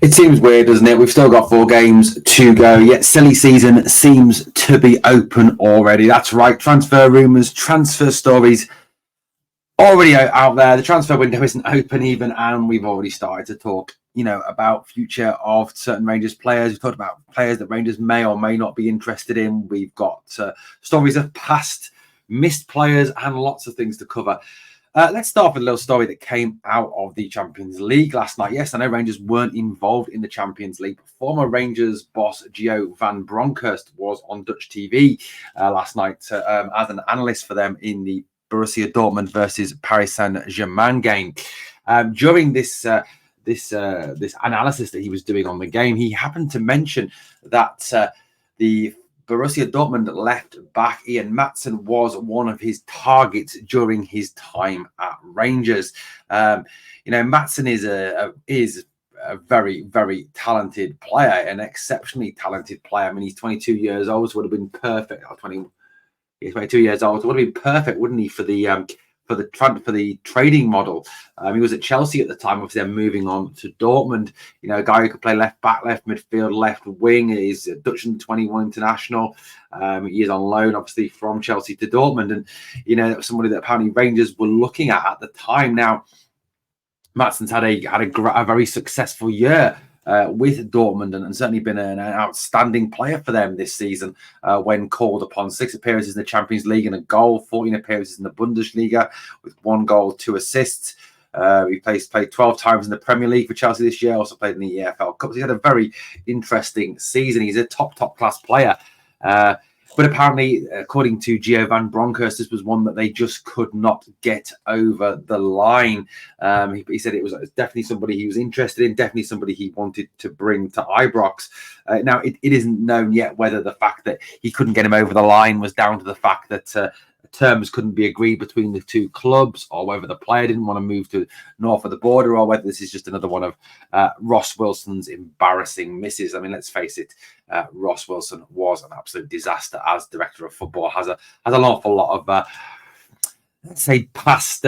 It seems weird, doesn't it? We've still got 4 games to go, yet silly season seems to be open already. That's right, transfer rumours, transfer stories already out there. The transfer window isn't open even, and we've already started to talk, about future of certain Rangers players. We've talked about players that Rangers may or may not be interested in. We've got stories of past missed players and lots of things to cover. Let's start with a little story that came out of the Champions League last night. Yes, I know Rangers weren't involved in the Champions League, but former Rangers boss Gio van Bronckhorst was on Dutch TV last night as an analyst for them in the Borussia Dortmund versus Paris Saint-Germain game. During this analysis that he was doing on the game, he happened to mention that the Borussia Dortmund left back Ian Matson was one of his targets during his time at Rangers. Matson is a very, very talented player, an exceptionally talented player. I mean, he's 22 years old, so would have been perfect. He's 22 years old, so would have been perfect, wouldn't he, for the trading model. He was at Chelsea at the time, obviously then moving on to Dortmund. A guy who could play left back, left midfield, left wing. He's a Dutch #21 international. He is on loan, obviously, from Chelsea to Dortmund. And, that was somebody that apparently Rangers were looking at the time. Now, Matson's had a very successful year with Dortmund and certainly been an outstanding player for them this season when called upon. 6 appearances in the Champions League and a goal, 14 appearances in the Bundesliga with 1 goal, 2 assists. He played 12 times in the Premier League for Chelsea this year, also played in the EFL Cup. So he had a very interesting season. He's a top class player. But apparently, according to Gio van Bronckhorst, this was one that they just could not get over the line. He said it was definitely somebody he was interested in, definitely somebody he wanted to bring to Ibrox. Now, it isn't known yet whether the fact that he couldn't get him over the line was down to the fact that terms couldn't be agreed between the 2 clubs, or whether the player didn't want to move to north of the border, or whether this is just another one of Ross Wilson's embarrassing misses. I mean, let's face it, Ross Wilson was an absolute disaster as director of football. Has an awful lot of let's say past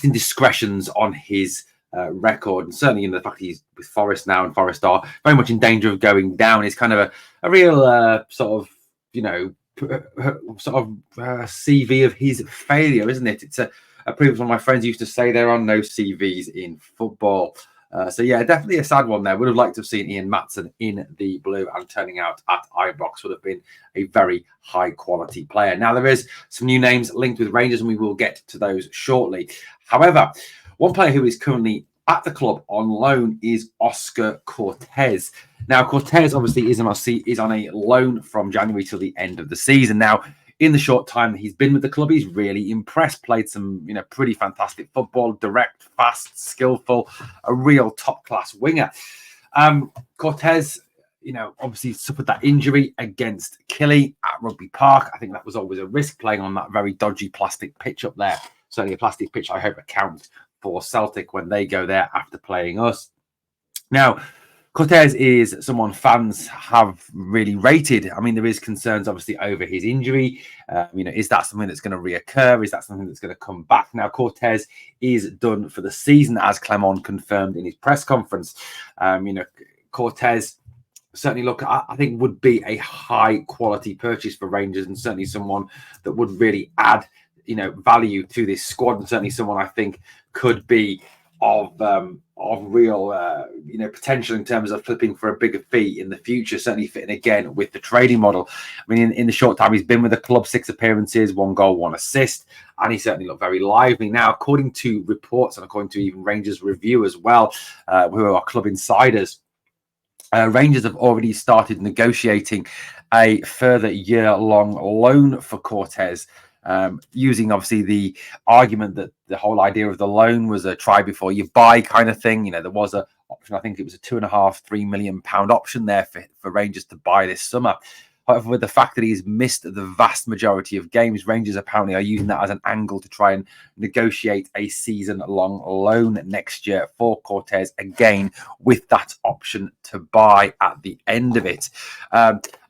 indiscretions on his record, and certainly in the fact he's with Forest now, and Forest are very much in danger of going down. It's kind of a real sort of CV of his failure, isn't it? It's a previous one of my friends used to say there are no CVs in football. So yeah, definitely a sad one there. Would have liked to have seen Ian Matson in the blue, and turning out at Ibrox would have been a very high quality player. Now, there is some new names linked with Rangers, and we will get to those shortly. However, one player who is currently at the club on loan is Oscar Cortez. Now, Cortez obviously is on a loan from January till the end of the season. Now, in the short time he's been with the club, he's really impressed. Played some, pretty fantastic football, direct, fast, skillful, a real top-class winger. Cortez, obviously suffered that injury against Killy at Rugby Park. I think that was always a risk, playing on that very dodgy plastic pitch up there. Certainly a plastic pitch I hope accounts for Celtic when they go there after playing us. Now, Cortez is someone fans have really rated. I mean, there is concerns obviously over his injury. Is that something that's going to reoccur? Is that something that's going to come back? Now, Cortez is done for the season, as Clement confirmed in his press conference. Cortez certainly I think would be a high quality purchase for Rangers, and certainly someone that would really add value to this squad, and certainly someone I think could be of real potential in terms of flipping for a bigger fee in the future, certainly fitting again with the trading model. I mean, in the short time he's been with the club, 6 appearances, 1 goal, 1 assist, and he certainly looked very lively. Now, according to reports and according to even Rangers Review as well, who are club insiders, Rangers have already started negotiating a further year-long loan for Cortez, using obviously the argument that the whole idea of the loan was a try before you buy kind of thing. There was a option, I think it was a £2.5-3 million option there for Rangers to buy this summer. However, with the fact that he's missed the vast majority of games, Rangers apparently are using that as an angle to try and negotiate a season-long loan next year for Cortez, again, with that option to buy at the end of it.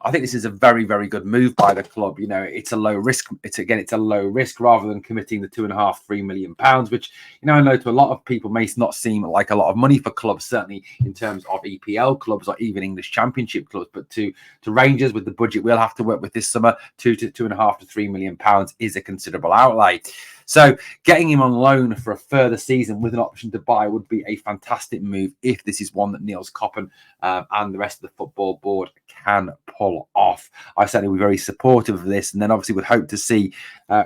I think this is a very, very good move by the club. You know, it's a low risk. It's a low risk rather than committing the £2.5–3 million, which, you know, I know to a lot of people may not seem like a lot of money for clubs, certainly in terms of EPL clubs or even English Championship clubs. But to Rangers, with the budget we'll have to work with this summer, £2.5–3 million is a considerable outlay. So getting him on loan for a further season with an option to buy would be a fantastic move if this is one that Niels Koppen and the rest of the football board can pull off. I certainly would be very supportive of this, and then obviously would hope to see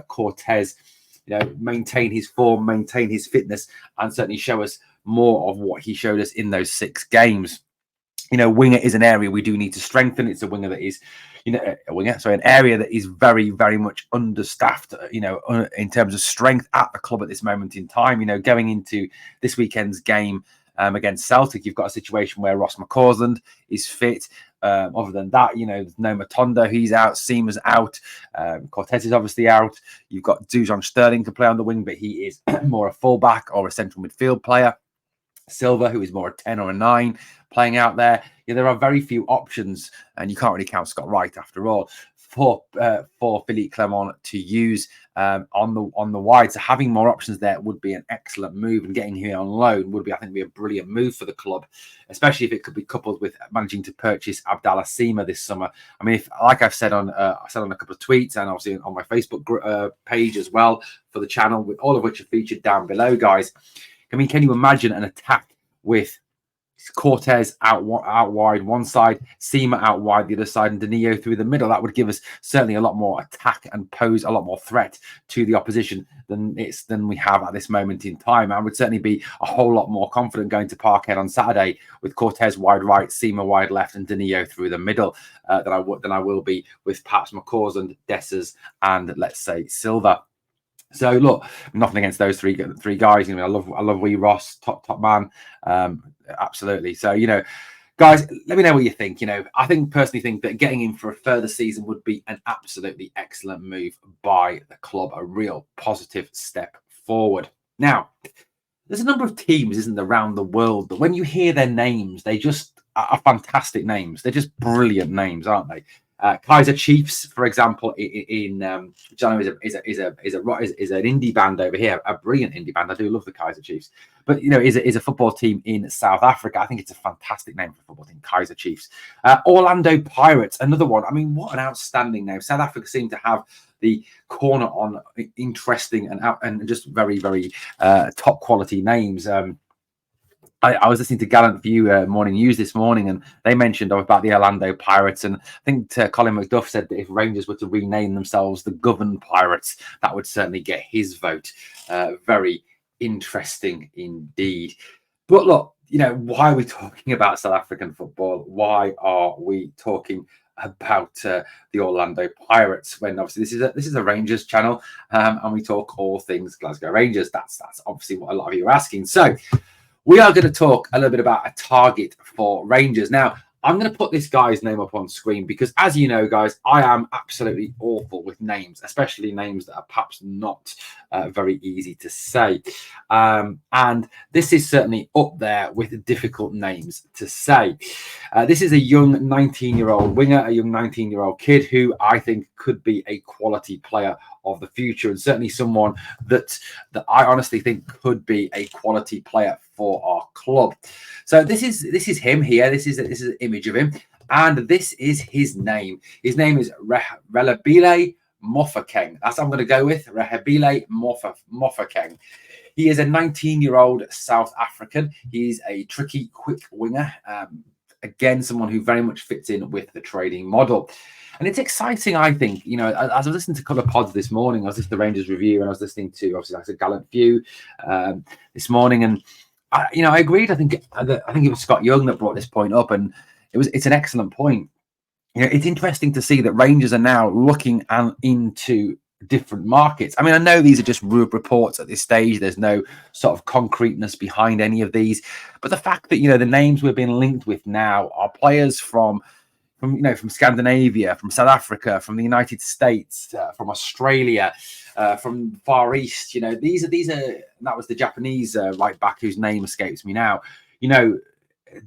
Cortez, you know, maintain his form, maintain his fitness, and certainly show us more of what he showed us in those 6 games. You know, winger is an area we do need to strengthen. It's a winger that is, an area that is very, very much understaffed, you know, in terms of strength at the club at this moment in time. You know, going into this weekend's game against Celtic, you've got a situation where Ross McCausland is fit. Other than that, you know, there's no Matondo, he's out. Seamer's out. Cortez is obviously out. You've got Dujon Sterling to play on the wing, but he is more a fullback or a central midfield player. Silva, who is more a 10 or a 9, playing out there. Yeah, there are very few options, and you can't really count Scott Wright after all, for Philippe Clement to use on the wide. So having more options there would be an excellent move, and getting him on loan would be, I think, be a brilliant move for the club, especially if it could be coupled with managing to purchase Abdallah Seamer this summer. I mean, if, like I've said on a couple of tweets, and obviously on my Facebook page as well for the channel, with all of which are featured down below, guys. I mean, can you imagine an attack with Cortez out wide one side, Seamer out wide the other side, and Danilo through the middle? That would give us certainly a lot more attack and pose a lot more threat to the opposition than we have at this moment in time. I would certainly be a whole lot more confident going to Parkhead on Saturday with Cortez wide right, Seamer wide left, and Danilo through the middle than I will be with perhaps McCausland, Dessers, and let's say Silva. So look, nothing against those three guys. You know, I love Wee Ross, top man, absolutely. So, you know, guys, let me know what you think. You know, I personally think that getting him for a further season would be an absolutely excellent move by the club, a real positive step forward. Now, there's a number of teams, isn't there, around the world that when you hear their names, they just are fantastic names. They're just brilliant names, aren't they? Kaiser Chiefs, for example, which I know is an indie band over here, a brilliant indie band. I do love the Kaiser Chiefs, but you know, is a football team in South Africa. I think it's a fantastic name for a football team, Kaiser Chiefs. Orlando Pirates, another one. I mean, what an outstanding name. South Africa seem to have the corner on interesting and just very, very top quality names. I was listening to Gallant View Morning News this morning, and they mentioned about the Orlando Pirates. And I think Colin McDuff said that if Rangers were to rename themselves the Govan Pirates, that would certainly get his vote. Very interesting indeed. But look, you know, why are we talking about South African football? Why are we talking about the Orlando Pirates when obviously this is a Rangers channel, and we talk all things Glasgow Rangers? That's obviously what a lot of you are asking. So we are going to talk a little bit about a target for Rangers. Now, I'm going to put this guy's name up on screen because, as you know, guys, I am absolutely awful with names, especially names that are perhaps not very easy to say. And this is certainly up there with difficult names to say. This is a young 19-year-old winger, a young 19-year-old kid who I think could be a quality player of the future, and certainly someone that I honestly think could be a quality player for our club. So this is him here. This is an image of him, and this is his name. His name is Reebo Mukang. That's what I'm going to go with. Reebo Mukang. He is a 19-year-old South African. He's a tricky, quick winger. Again, someone who very much fits in with the trading model. And it's exciting, I think. You know, as I was listening to a couple of pods this morning, I was listening to the Rangers Review, and I was listening to, obviously, like I said, Gallant View this morning. And, I agreed. I think it was Scott Young that brought this point up, and it's an excellent point. You know, it's interesting to see that Rangers are now looking into different markets. I mean, I know these are just reports at this stage. There's no sort of concreteness behind any of these. But the fact that, you know, the names we're being linked with now are players from Scandinavia, from South Africa, from the United States, from Australia, from Far East. You know, these are that was the Japanese right back whose name escapes me now. You know,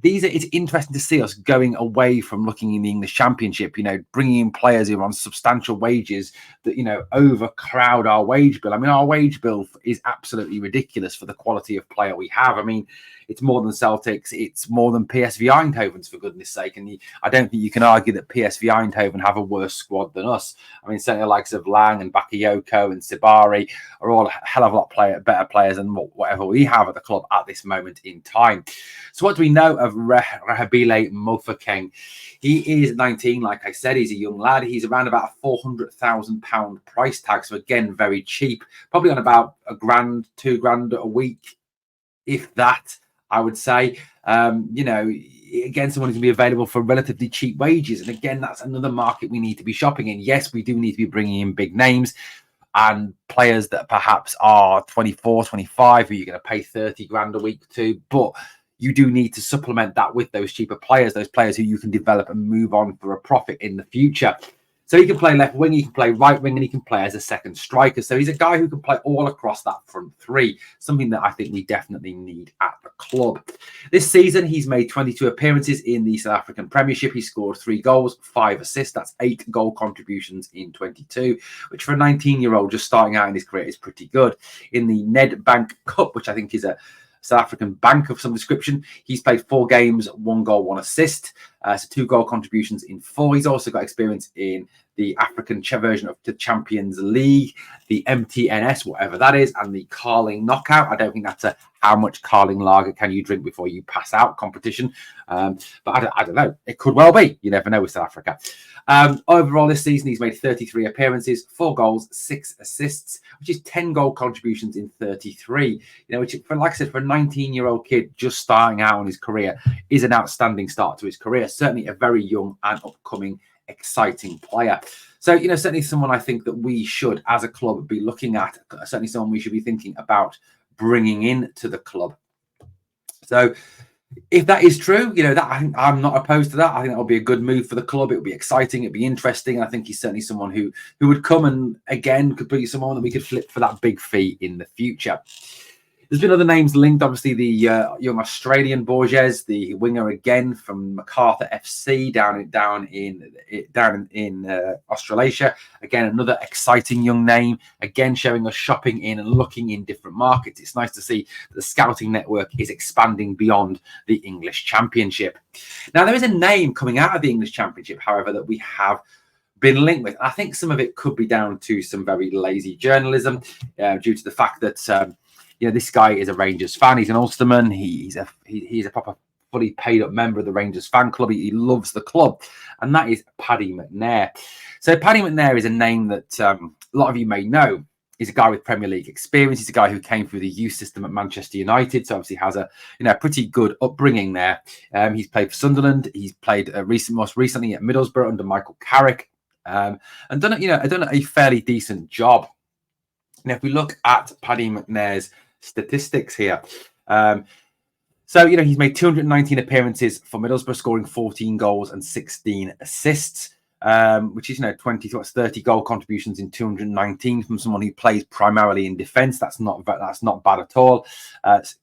it's interesting to see us going away from looking in the English Championship, bringing in players who are on substantial wages that, overcrowd our wage bill. I mean, our wage bill is absolutely ridiculous for the quality of player we have. I mean, it's more than Celtic's, it's more than PSV Eindhoven's, for goodness sake. And I don't think you can argue that PSV Eindhoven have a worse squad than us. I mean, certainly the likes of Lang and Bakayoko and Sibari are all a hell of a lot better players than whatever we have at the club at this moment in time. So what do we know of Reebo Mukang? He is 19, like I said. He's a young lad. He's around about a £400,000 price tag. So again, very cheap. Probably on about £1,000, £2,000 a week, if that, I would say. Again, someone who's going to be available for relatively cheap wages. And again, that's another market we need to be shopping in. Yes, we do need to be bringing in big names and players that perhaps are 24, 25, who you're going to pay 30 grand a week to. But you do need to supplement that with those cheaper players, those players who you can develop and move on for a profit in the future. So he can play left wing, he can play right wing, and he can play as a second striker. So he's a guy who can play all across that front three, something that I think we definitely need at the club. This season, he's made 22 appearances in the South African Premiership. He scored 3 goals, 5 assists. That's 8 goal contributions in 22, which for a 19-year-old just starting out in his career is pretty good. In the Nedbank Cup, which I think is a South African bank of some description, he's played 4 games, 1 goal, 1 assist. So 2 goal contributions in 4. He's also got experience in the African version of the Champions League, the MTNS, whatever that is, and the Carling Knockout. I don't think that's a how much Carling lager can you drink before you pass out competition. But I don't know. It could well be. You never know with South Africa. Overall, this season, he's made 33 appearances, 4 goals, 6 assists, which is 10 goal contributions in 33. Which, like I said, for a 19-year-old kid just starting out in his career, is an outstanding start to his career. Certainly a very young and upcoming, exciting player. So, certainly someone I think that we should, as a club, be looking at. Certainly someone we should be thinking about bringing in to the club. So, if that is true, that I'm not opposed to that. I think that would be a good move for the club. It would be exciting. It'd be interesting. I think he's certainly someone who would come and, again, could be someone that we could flip for that big fee in the future. There's been other names linked. Obviously, the young Australian Borges, the winger again from Macarthur FC down in Australasia. Again, another exciting young name. Again, showing us shopping in and looking in different markets. It's nice to see that the scouting network is expanding beyond the English Championship. Now, there is a name coming out of the English Championship, however, that we have been linked with. I think some of it could be down to some very lazy journalism due to the fact that this guy is a Rangers fan. He's an Ulsterman. He's a proper fully paid up member of the Rangers fan club. He loves the club, and that is Paddy McNair. So Paddy McNair is a name that a lot of you may know. He's a guy with Premier League experience. He's a guy who came through the youth system at Manchester United, so obviously has a pretty good upbringing there. He's played for Sunderland. He's played most recently at Middlesbrough under Michael Carrick, and done a fairly decent job. Now, if we look at Paddy McNair's statistics here, he's made 219 appearances for Middlesbrough, scoring 14 goals and 16 assists, which is 30 goal contributions in 219 from someone who plays primarily in defence. That's not bad at all.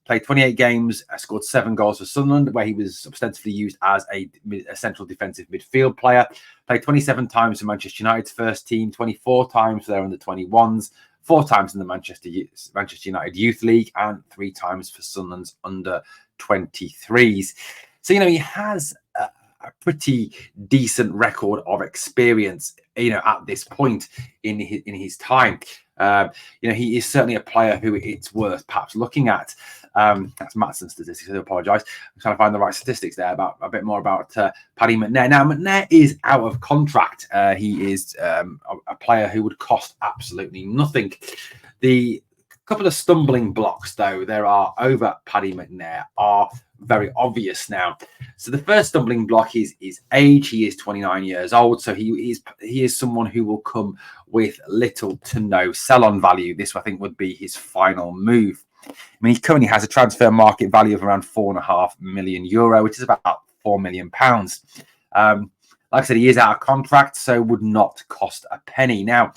Played 28 games, scored 7 goals for Sunderland, where he was ostensibly used as a central defensive midfield player. Played 27 times for Manchester United's first team, 24 times for their under-21s, 4 times in the Manchester United Youth League, and 3 times for Sunderland's under-23s. So, he has a pretty decent record of experience, at this point in his time. He is certainly a player who it's worth perhaps looking at. That's Matson statistics. I do apologise. I'm trying to find the right statistics there about a bit more about Paddy McNair. Now, McNair is out of contract. He is a player who would cost absolutely nothing. The couple of stumbling blocks, though, there are over Paddy McNair are very obvious now. So the first stumbling block is his age. He is 29 years old, so he is someone who will come with little to no sell-on value. This, I think, would be his final move. I mean, he currently has a transfer market value of around €4.5 million, which is about £4 million. Like I said, he is out of contract, so would not cost a penny. Now,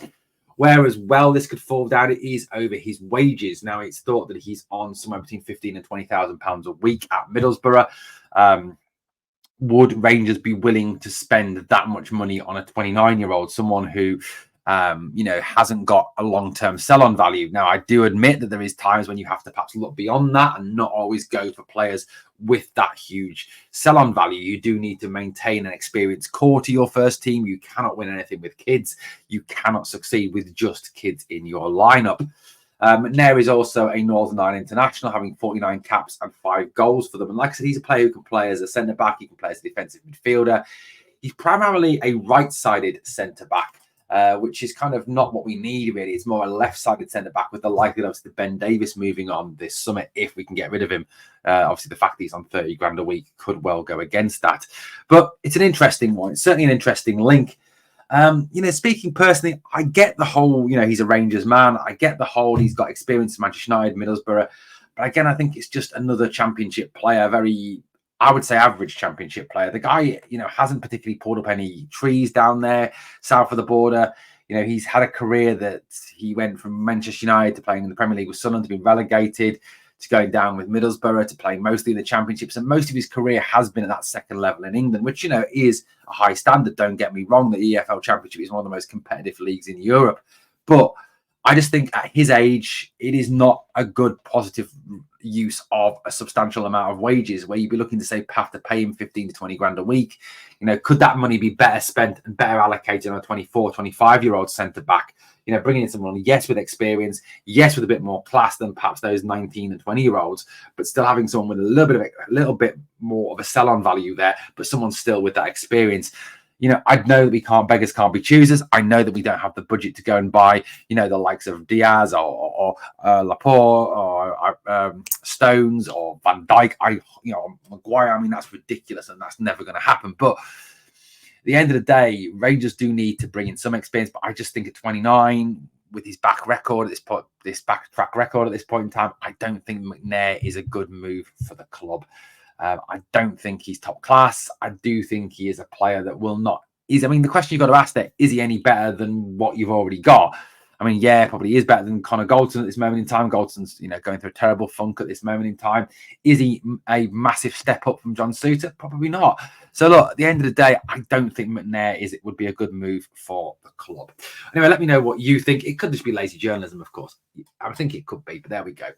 where as well this could fall down, it is over his wages. Now, it's thought that he's on somewhere between £15,000 and £20,000 a week at Middlesbrough. Would Rangers be willing to spend that much money on a 29-year-old, someone who, hasn't got a long-term sell-on value? Now, I do admit that there is times when you have to perhaps look beyond that and not always go for players with that huge sell-on value. You do need to maintain an experienced core to your first team. You cannot win anything with kids. You cannot succeed with just kids in your lineup. McNair is also a Northern Ireland international, having 49 caps and 5 goals for them. And like I said, he's a player who can play as a centre-back. He can play as a defensive midfielder. He's primarily a right-sided centre-back, which is kind of not what we need, really. It's more a left-sided centre-back with the likelihood of Ben Davies moving on this summer if we can get rid of him. Obviously, the fact that he's on 30 grand a week could well go against that. But it's an interesting one. It's certainly an interesting link. Speaking personally, I get the whole, he's a Rangers man. I get the whole, he's got experience in Manchester United, Middlesbrough. But again, I think it's just another championship player, very, I would say, average championship player. The guy, hasn't particularly pulled up any trees down there south of the border. He's had a career that he went from Manchester United to playing in the Premier League with Sunderland, to being relegated, to going down with Middlesbrough, to playing mostly in the championships. And most of his career has been at that second level in England, which, is a high standard. Don't get me wrong. The EFL Championship is one of the most competitive leagues in Europe. But I just think at his age, it is not a good positive use of a substantial amount of wages where you'd be looking to say have to pay him 15 to 20 grand a week. Could that money be better spent and better allocated on a 24, 25-year-old centre-back? Bringing in someone, yes, with experience, yes, with a bit more class than perhaps those 19 and 20-year-olds, but still having someone with a little bit more of a sell-on value there, but someone still with that experience. I know that beggars can't be choosers. I know that we don't have the budget to go and buy, the likes of Diaz or Laporte or Stones or Van Dijk. Maguire. I mean, that's ridiculous, and that's never going to happen. But at the end of the day, Rangers do need to bring in some experience. But I just think at 29, with his back record at this point, this backtrack record at this point in time, I don't think McNair is a good move for the club. I don't think he's top class. I do think he is a player that will not. The question you've got to ask there, is he any better than what you've already got? Yeah, probably is better than Connor Goldson at this moment in time. Goldson's, going through a terrible funk at this moment in time. Is he a massive step up from John Souttar? Probably not. So look, at the end of the day, I don't think McNair would be a good move for the club. Anyway, let me know what you think. It could just be lazy journalism, of course. I think it could be, but there we go.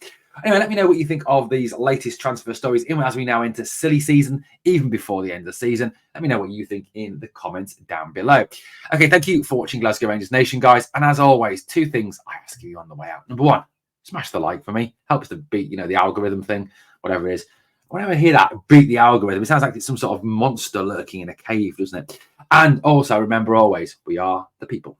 Anyway, let me know what you think of these latest transfer stories as we now enter silly season, even before the end of the season. Let me know what you think in the comments down below. Okay, thank you for watching Glasgow Rangers Nation, guys. And as always, 2 things I ask you on the way out. Number 1, smash the like for me. Helps to beat, the algorithm thing, whatever it is. Whenever I hear that, beat the algorithm, it sounds like it's some sort of monster lurking in a cave, doesn't it? And also, remember always, we are the people.